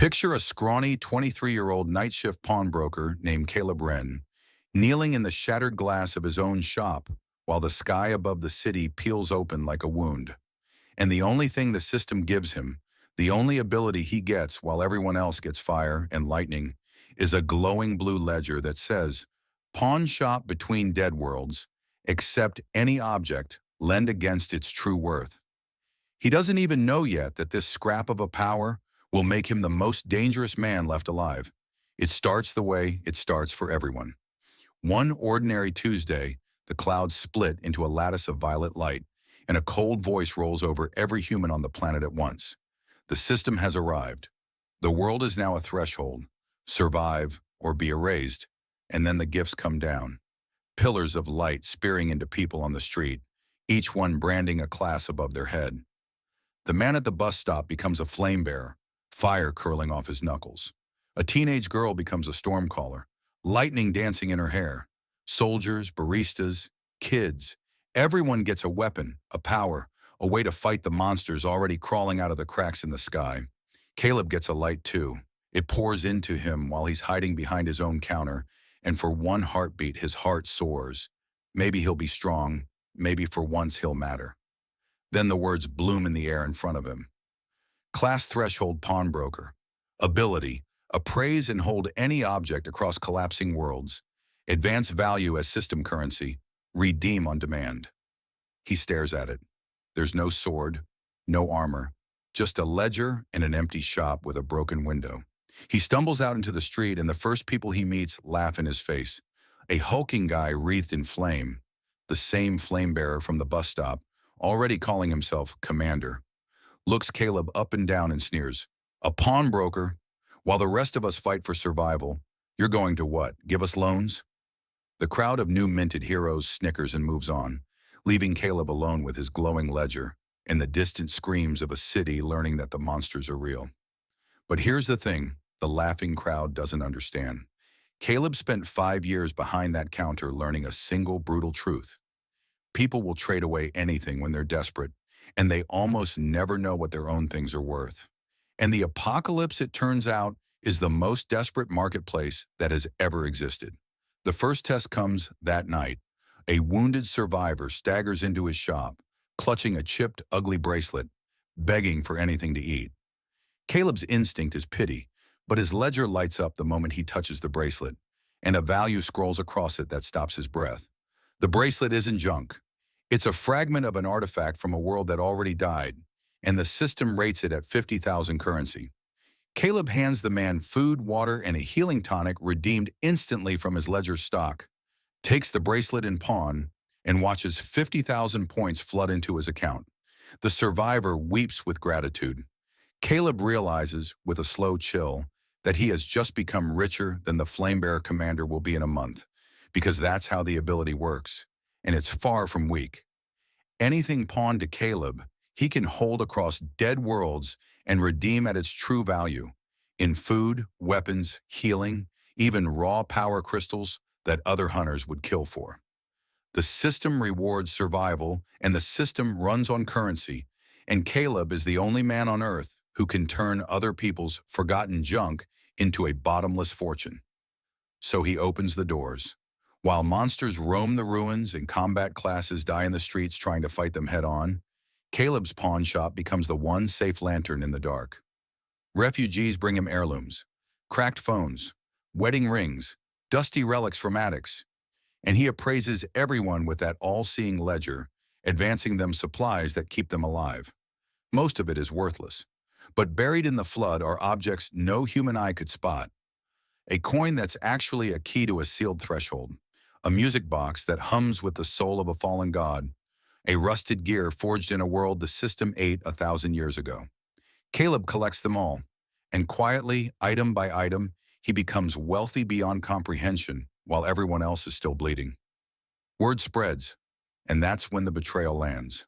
Picture a scrawny 23-year-old night shift pawnbroker named Caleb Renn, kneeling in the shattered glass of his own shop while the sky above the city peels open like a wound. And the only thing the system gives him, the only ability he gets while everyone else gets fire and lightning, is a glowing blue ledger that says, "Pawnshop between dead worlds, accept any object, lend against its true worth." He doesn't even know yet that this scrap of a power will make him the most dangerous man left alive. It starts the way it starts for everyone. One ordinary Tuesday, the clouds split into a lattice of violet light, and a cold voice rolls over every human on the planet at once. The system has arrived. The world is now a threshold. Survive or be erased. And then the gifts come down. Pillars of light spearing into people on the street, each one branding a class above their head. The man at the bus stop becomes a flamebearer, fire curling off his knuckles. A teenage girl becomes a stormcaller, lightning dancing in her hair. Soldiers, baristas, kids, everyone gets a weapon, a power, a way to fight the monsters already crawling out of the cracks in the sky. Caleb gets a light too. It pours into him while he's hiding behind his own counter, and for one heartbeat his heart soars. Maybe he'll be strong, maybe for once he'll matter. Then the words bloom in the air in front of him. Class threshold pawnbroker. Ability, appraise and hold any object across collapsing worlds. Advance value as system currency. Redeem on demand. He stares at it. There's no sword, no armor, just a ledger and an empty shop with a broken window. He stumbles out into the street and the first people he meets laugh in his face. A hulking guy wreathed in flame, the same flamebearer from the bus stop, already calling himself Commander, looks Caleb up and down and sneers. "A pawnbroker? While the rest of us fight for survival, you're going to what, give us loans?" The crowd of new minted heroes snickers and moves on, leaving Caleb alone with his glowing ledger and the distant screams of a city learning that the monsters are real. But here's the thing the laughing crowd doesn't understand. Caleb spent 5 years behind that counter learning a single brutal truth. People will trade away anything when they're desperate, and they almost never know what their own things are worth. And the apocalypse, it turns out, is the most desperate marketplace that has ever existed. The first test comes that night. A wounded survivor staggers into his shop, clutching a chipped, ugly bracelet, begging for anything to eat. Caleb's instinct is pity, but his ledger lights up the moment he touches the bracelet, and a value scrolls across it that stops his breath. The bracelet isn't junk. It's a fragment of an artifact from a world that already died, and the system rates it at 50,000 currency. Caleb hands the man food, water, and a healing tonic redeemed instantly from his ledger's stock, takes the bracelet in pawn, and watches 50,000 points flood into his account. The survivor weeps with gratitude. Caleb realizes, with a slow chill, that he has just become richer than the Flamebearer Commander will be in a month, because that's how the ability works, and it's far from weak. Anything pawned to Caleb, he can hold across dead worlds and redeem at its true value, in food, weapons, healing, even raw power crystals that other hunters would kill for. The system rewards survival, and the system runs on currency, and Caleb is the only man on Earth who can turn other people's forgotten junk into a bottomless fortune. So he opens the doors. While monsters roam the ruins and combat classes die in the streets trying to fight them head-on, Caleb's pawn shop becomes the one safe lantern in the dark. Refugees bring him heirlooms, cracked phones, wedding rings, dusty relics from attics, and he appraises everyone with that all-seeing ledger, advancing them supplies that keep them alive. Most of it is worthless, but buried in the flood are objects no human eye could spot. A coin that's actually a key to a sealed threshold, a music box that hums with the soul of a fallen god, a rusted gear forged in a world the system ate 1,000 years ago. Caleb collects them all, and quietly, item by item, he becomes wealthy beyond comprehension while everyone else is still bleeding. Word spreads, and that's when the betrayal lands.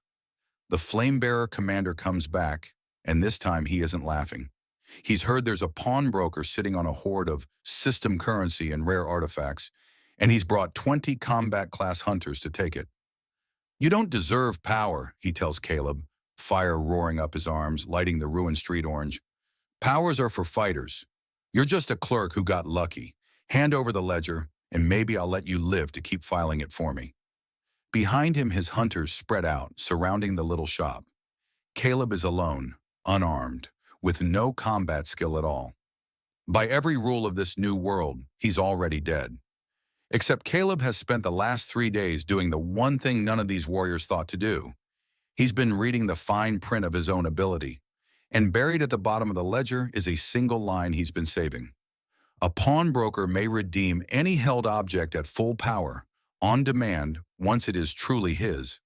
The Flamebearer Commander comes back, and this time he isn't laughing. He's heard there's a pawnbroker sitting on a hoard of system currency and rare artifacts, and he's brought 20 combat-class hunters to take it. "You don't deserve power," he tells Caleb, fire roaring up his arms, lighting the ruined street orange. Powers are for fighters. You're just a clerk who got lucky. Hand over the ledger, and maybe I'll let you live to keep filing it for me. Behind him, his hunters spread out, surrounding the little shop. Caleb is alone, unarmed, with no combat skill at all. By every rule of this new world, he's already dead. Except Caleb has spent the last 3 days doing the one thing none of these warriors thought to do. He's been reading the fine print of his own ability, and buried at the bottom of the ledger is a single line he's been saving. A pawnbroker may redeem any held object at full power, on demand, once it is truly his.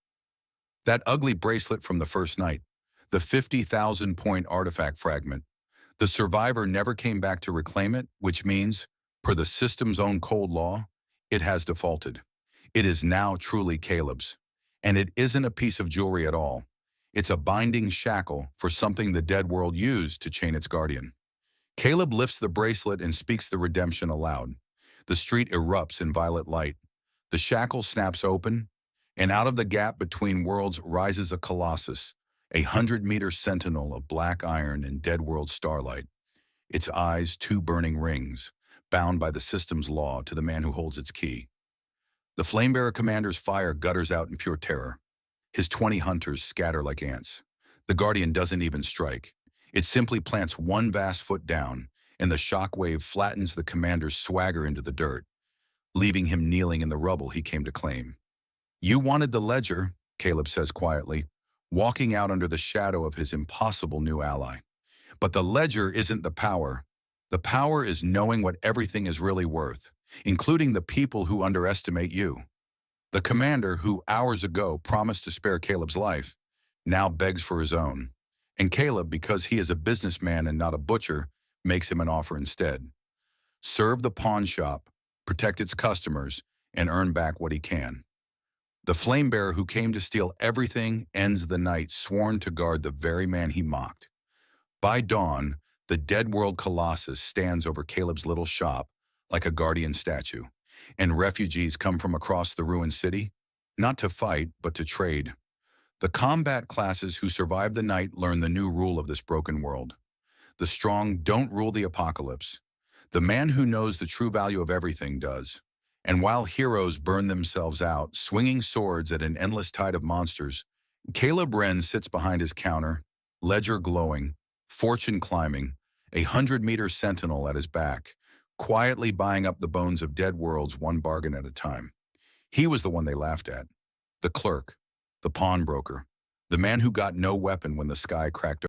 That ugly bracelet from the first night, the 50,000-point artifact fragment, the survivor never came back to reclaim it, which means, per the system's own cold law, it has defaulted. It is now truly Caleb's. And it isn't a piece of jewelry at all. It's a binding shackle for something the dead world used to chain its guardian. Caleb lifts the bracelet and speaks the redemption aloud. The street erupts in violet light. The shackle snaps open, and out of the gap between worlds rises a colossus, a 100-meter sentinel of black iron and dead world starlight. Its eyes 2 burning rings, bound by the system's law to the man who holds its key. The Flamebearer Commander's fire gutters out in pure terror. His 20 hunters scatter like ants. The Guardian doesn't even strike. It simply plants one vast foot down, and the shockwave flattens the Commander's swagger into the dirt, leaving him kneeling in the rubble he came to claim. "You wanted the ledger," Caleb says quietly, walking out under the shadow of his impossible new ally. "But the ledger isn't the power. The power is knowing what everything is really worth, including the people who underestimate you." The Commander, who hours ago promised to spare Caleb's life, now begs for his own. And Caleb, because he is a businessman and not a butcher, makes him an offer instead. Serve the pawnshop, protect its customers, and earn back what he can. The Flamebearer who came to steal everything ends the night sworn to guard the very man he mocked. By dawn, the dead world colossus stands over Caleb's little shop like a guardian statue, and refugees come from across the ruined city, not to fight, but to trade. The combat classes who survive the night learn the new rule of this broken world. The strong don't rule the apocalypse. The man who knows the true value of everything does. And while heroes burn themselves out, swinging swords at an endless tide of monsters, Caleb Renn sits behind his counter, ledger glowing, fortune climbing, a 100-meter sentinel at his back, quietly buying up the bones of dead worlds one bargain at a time. He was the one they laughed at. The clerk, the pawnbroker, the man who got no weapon when the sky cracked